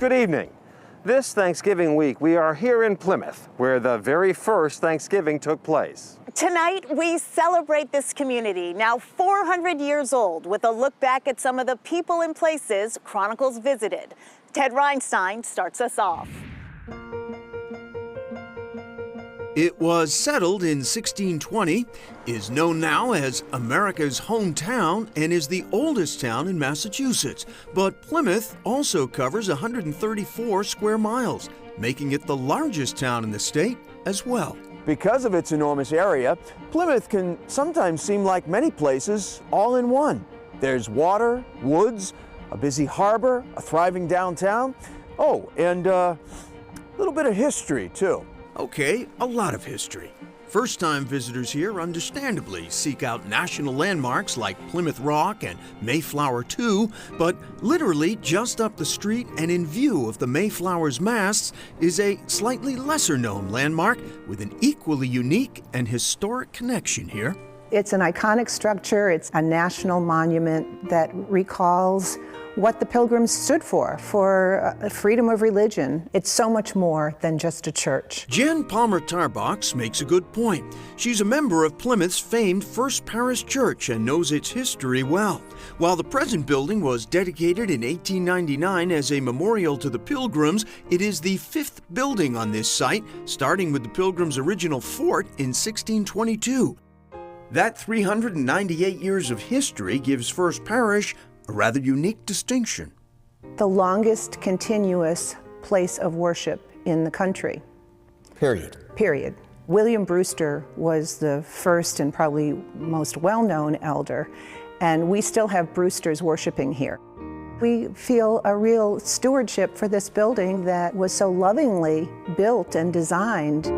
Good evening. This Thanksgiving week, we are here in Plymouth, where the very first Thanksgiving took place. Tonight, we celebrate this community, now 400 years old, with a look back at some of the people and places Chronicles visited. Ted Reinstein starts us off. It was settled in 1620, is known now as America's hometown, and is the oldest town in Massachusetts. But Plymouth also covers 134 square miles, making it the largest town in the state as well. Because of its enormous area, Plymouth can sometimes seem like many places all in one. There's water, woods, a busy harbor, a thriving downtown. Oh, and a little bit of history, too. Okay, a lot of history. First-time visitors here understandably seek out national landmarks like Plymouth Rock and Mayflower too, but literally just up the street and in view of the Mayflower's masts is a slightly lesser-known landmark with an equally unique and historic connection here. It's an iconic structure. It's a national monument that recalls what the Pilgrims stood for freedom of religion. It's so much more than just a church. Jen Palmer-Tarbox makes a good point. She's a member of Plymouth's famed First Parish Church and knows its history well. While the present building was dedicated in 1899 as a memorial to the Pilgrims, it is the fifth building on this site, starting with the Pilgrims' original fort in 1622. That 398 years of history gives First Parish a rather unique distinction. The longest continuous place of worship in the country. Period. William Brewster was the first and probably most well-known elder, and we still have Brewsters worshiping here. We feel a real stewardship for this building that was so lovingly built and designed.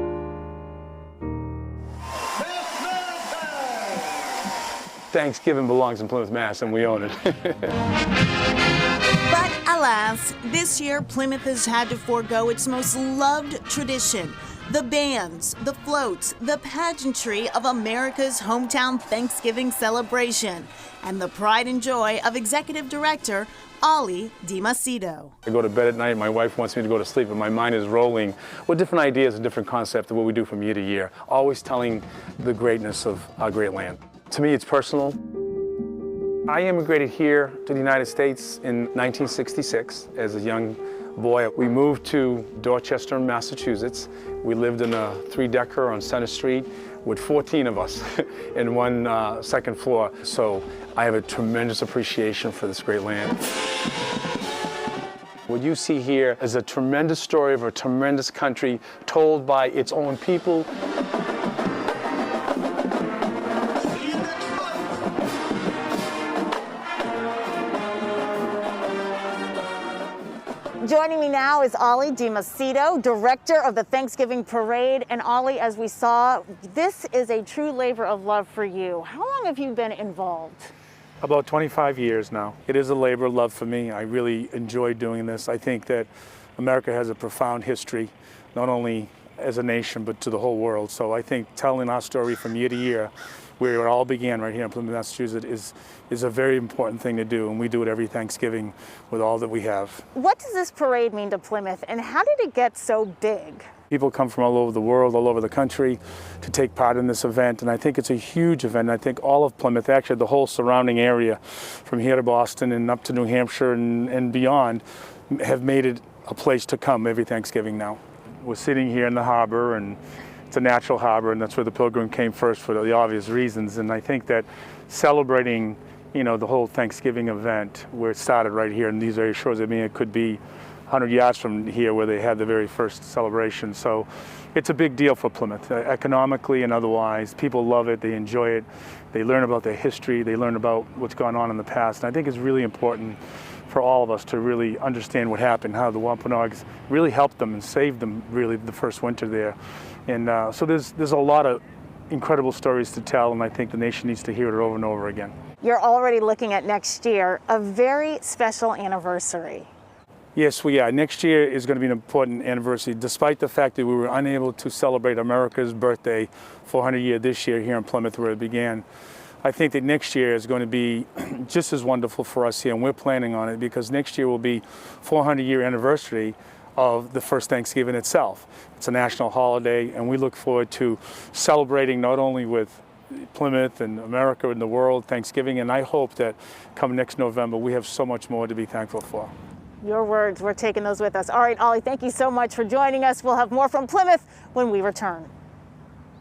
Thanksgiving belongs in Plymouth, Mass, and we own it. But alas, this year Plymouth has had to forego its most loved tradition. The bands, the floats, the pageantry of America's hometown Thanksgiving celebration, and the pride and joy of Executive Director Ollie DiMacedo. I go to bed at night, my wife wants me to go to sleep, and my mind is rolling with different ideas and different concepts of what we do from year to year, always telling the greatness of our great land. To me, it's personal. I immigrated here to the United States in 1966 as a young boy. We moved to Dorchester, Massachusetts. We lived in a 3-decker on Center Street with 14 of us in one second floor. So I have a tremendous appreciation for this great land. What you see here is a tremendous story of a tremendous country told by its own people. Joining me now is Ollie DiMacedo, Director of the Thanksgiving Parade. And Ollie, as we saw, this is a true labor of love for you. How long have you been involved? About 25 years now. It is a labor of love for me. I really enjoy doing this. I think that America has a profound history, not only as a nation, but to the whole world. So I think telling our story from year to year, where it all began right here in Plymouth, Massachusetts, is a very important thing to do, and we do it every Thanksgiving with all that we have. What does this parade mean to Plymouth, and how did it get so big? People come from all over the world, all over the country to take part in this event, and I think it's a huge event. I think all of Plymouth, actually the whole surrounding area, from here to Boston and up to New Hampshire and beyond, have made it a place to come every Thanksgiving now. We're sitting here in the harbor, and it's a natural harbor, and that's where the Pilgrim came first for the obvious reasons. And I think that celebrating, the whole Thanksgiving event, where it started right here in these very shores, I mean, it could be 100 yards from here where they had the very first celebration. So it's a big deal for Plymouth, economically and otherwise. People love it, they enjoy it, they learn about their history, they learn about what's gone on in the past. And I think it's really important for all of us to really understand what happened, how the Wampanoags really helped them and saved them really the first winter there. And so there's a lot of incredible stories to tell, and I think the nation needs to hear it over and over again. You're already looking at next year, a very special anniversary. Yes, we are. Next year is going to be an important anniversary, despite the fact that we were unable to celebrate America's birthday 400 year this year here in Plymouth, where it began. I think that next year is going to be just as wonderful for us here, and we're planning on it because next year will be 400-year anniversary of the first Thanksgiving itself. It's a national holiday, and we look forward to celebrating not only with Plymouth and America and the world Thanksgiving, and I hope that come next November we have so much more to be thankful for. Your words, we're taking those with us. All right, Ollie, thank you so much for joining us. We'll have more from Plymouth when we return.